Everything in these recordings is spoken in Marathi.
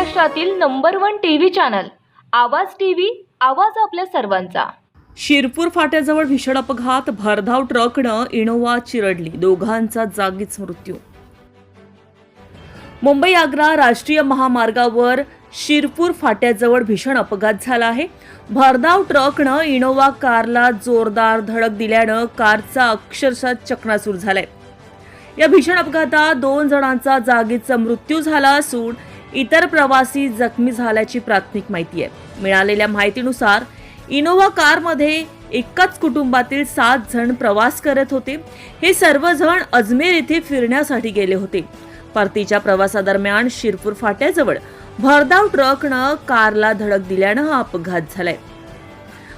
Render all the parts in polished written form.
महाराष्ट्रातील नंबर 1 टीव्ही चॅनल आवाज टीव्ही, आवाज आपल्या सर्वांचा। शिरपूर फाट्याजवळ भीषण अपघात, भरधाव ट्रकनं इनोवा चिरडली, दोघांचा जागीच मृत्यू। मुंबई आग्रा राष्ट्रीय महामार्गावर शिरपूर फाट्याजवळ भीषण अपघात झाला आहे। भरधाव ट्रकनं इनोवा कारला जोरदार धडक दिल्यानं कारचा अक्षरशः चकनाचूर झालाय। या भीषण अपघातात 2 जणांचा जागीच मृत्यू झाला असून इतर प्रवासी जखमी झाल्याची प्राथमिक माहिती आहे। मिळालेल्या माहितीनुसार इनोवा कारमध्ये एकाच कुटुंबातील 7 जण प्रवास करत होते। हे सर्वजण अजमेर येथे फिरण्यासाठी गेले होते। परतीच्या प्रवासादरम्यान शिरपूर फाट्याजवळ भरधाव ट्रकनं कारला धडक दिल्यानं हा अपघात झालाय।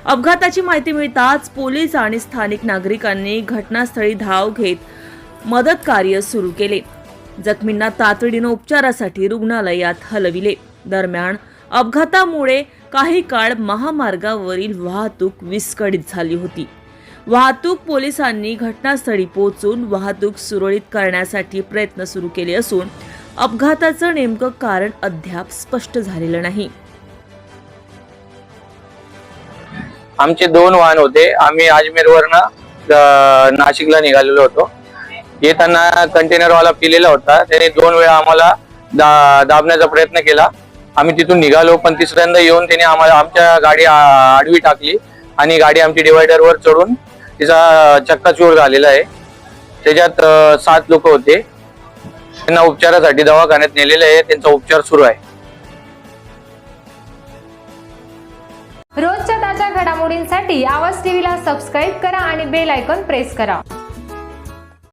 अपघाताची माहिती मिळताच पोलीस आणि स्थानिक नागरिकांनी घटनास्थळी धाव घेत मदत कार्य सुरू केले। जखमींना तातडीने उपचारासाठी रुग्णालयात हलविले। दरम्यान अपघातामुळे काही काळ महामार्गावरील वाहतूक विस्कळीत झाली होती। वाहतूक पोलिसांनी घटनास्थळी पोहोचून वाहतूक सुरळीत करण्यासाठी प्रयत्न सुरू केले असून अपघाताचं नेमकं कारण अद्याप स्पष्ट झालेलं नाही। आमचे 2 वाहन होते। आम्ही अजमेरवरनं नाशिकला निघालेलो होतो। येताना कंटेनरवाला पिलेला होता। त्याने 2 वेळा आम्हाला दाबण्याचा प्रयत्न केला। आम्ही तिथून निघालो, पण तिसऱ्यांदा येऊन त्याने आम्हाला आमच्या गाडी आडवी टाकली आणि गाडी आमची डिवायडरवर चढून तिचा चक्काचूर झालेला आहे। त्याच्यात 7 लोक होते। त्यांना उपचारासाठी दवाखान्यात नेलेले आहे। त्यांचा उपचार सुरू आहे। रोजच्या ताज्या घडामोडींसाठी आवाज टीव्हीला सबस्क्राईब करा आणि बेल आयकॉन प्रेस करा।